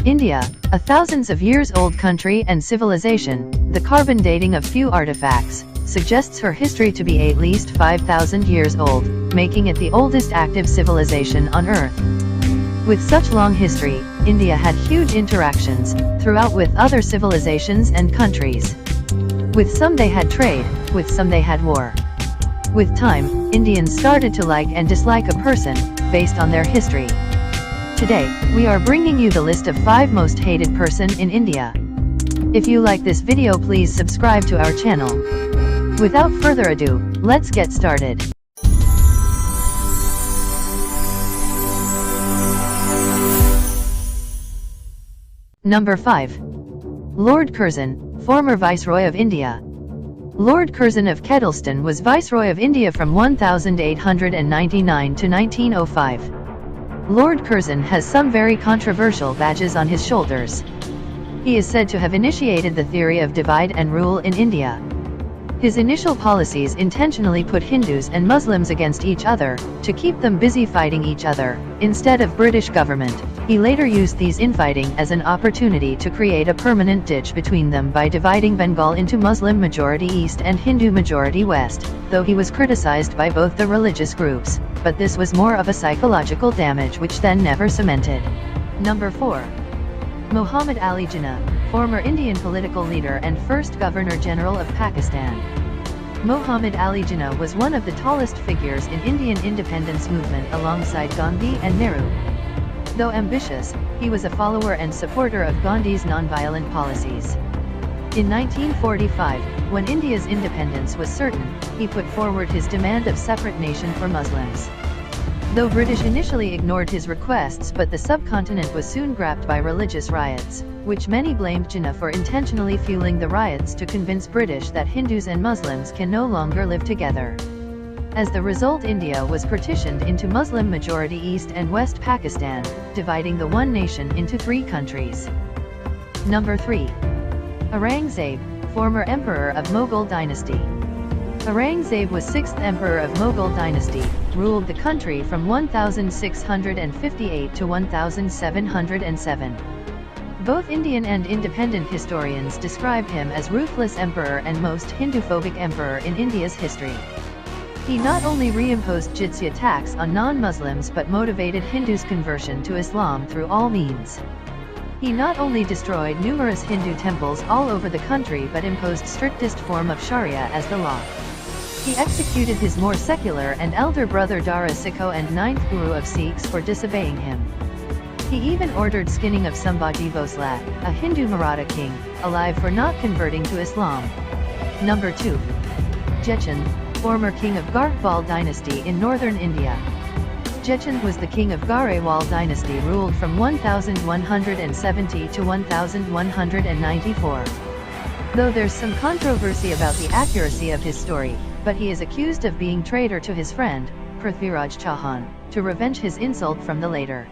India, a thousands of years old country and civilization, the carbon dating of few artifacts suggests her history to be at least 5,000 years old, making it the oldest active civilization on Earth. With such long history, India had huge interactions throughout with other civilizations and countries. With some they had trade, with some they had war. With time, Indians started to like and dislike a person based on their history. Today, we are bringing you the list of 5 most hated person in India. If you like this video, please subscribe to our channel. Without further ado, let's get started. Number 5. Lord Curzon, former Viceroy of India. Lord Curzon of Kedleston was Viceroy of India from 1899 to 1905. Lord Curzon has some very controversial badges on his shoulders. He is said to have initiated the theory of divide and rule in India. His initial policies intentionally put Hindus and Muslims against each other, to keep them busy fighting each other, instead of British government. He later used these infighting as an opportunity to create a permanent ditch between them by dividing Bengal into Muslim majority East and Hindu majority West, though he was criticized by both the religious groups, but this was more of a psychological damage which then never cemented. Number 4. Muhammad Ali Jinnah, former Indian political leader and first Governor-General of Pakistan. Muhammad Ali Jinnah was one of the tallest figures in Indian independence movement alongside Gandhi and Nehru. Though ambitious, he was a follower and supporter of Gandhi's nonviolent policies. In 1945, when India's independence was certain, he put forward his demand of separate nation for Muslims. Though British initially ignored his requests, but the subcontinent was soon grabbed by religious riots, which many blamed Jinnah for intentionally fueling the riots to convince British that Hindus and Muslims can no longer live together. As the result, India was partitioned into Muslim-majority East and West Pakistan, dividing the one nation into 3 countries. Number 3. Aurangzeb, former emperor of Mughal dynasty. Aurangzeb was 6th emperor of Mughal dynasty, ruled the country from 1658 to 1707. Both Indian and independent historians describe him as ruthless emperor and most Hindu-phobic emperor in India's history. He not only reimposed jizya tax on non-Muslims but motivated Hindus' conversion to Islam through all means. He not only destroyed numerous Hindu temples all over the country but imposed strictest form of Sharia as the law. He executed his more secular and elder brother Dara Sikho and 9th Guru of Sikhs for disobeying him. He even ordered skinning of Sambhaji Bhosle, a Hindu Maratha king, alive for not converting to Islam. Number 2. Jechand, former king of Garhwal dynasty in northern India. Jechand was the king of Garhwal dynasty, ruled from 1170 to 1194. Though there's some controversy about the accuracy of his story, but he is accused of being traitor to his friend, Prithviraj Chauhan, to revenge his insult from the later.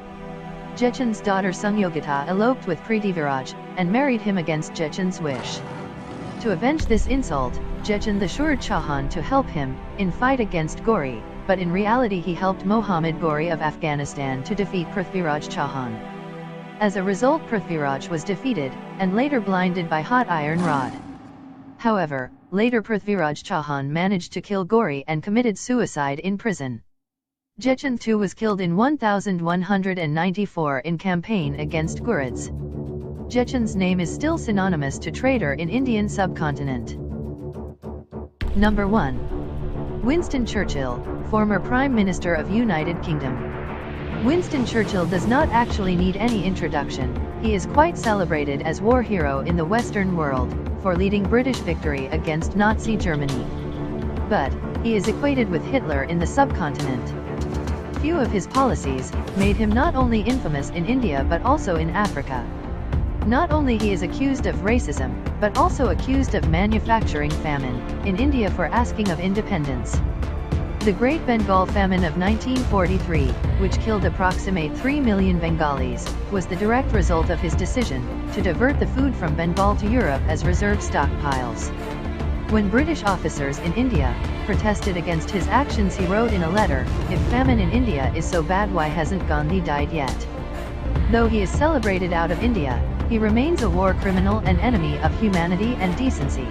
Jechand's daughter Sungyogita eloped with Prithviraj, and married him against Jechand's wish. To avenge this insult, Jechand assured Chauhan to help him in fight against Ghori, but in reality he helped Muhammad Ghori of Afghanistan to defeat Prithviraj Chauhan. As a result, Prithviraj was defeated, and later blinded by hot iron rod. However, later Prithviraj Chauhan managed to kill Ghori and committed suicide in prison. Jechand too was killed in 1194 in campaign against Ghurids. Jechand's name is still synonymous to traitor in Indian subcontinent. Number 1. Winston Churchill, former Prime Minister of United Kingdom. Winston Churchill does not actually need any introduction. He is quite celebrated as war hero in the Western world, for leading British victory against Nazi Germany. But, he is equated with Hitler in the subcontinent. Few of his policies made him not only infamous in India but also in Africa. Not only he is accused of racism, but also accused of manufacturing famine in India for asking of independence. The Great Bengal Famine of 1943, which killed approximate 3 million Bengalis, was the direct result of his decision to divert the food from Bengal to Europe as reserve stockpiles. When British officers in India protested against his actions, he wrote in a letter, "If famine in India is so bad, why hasn't Gandhi died yet?" Though he is celebrated out of India, he remains a war criminal and enemy of humanity and decency.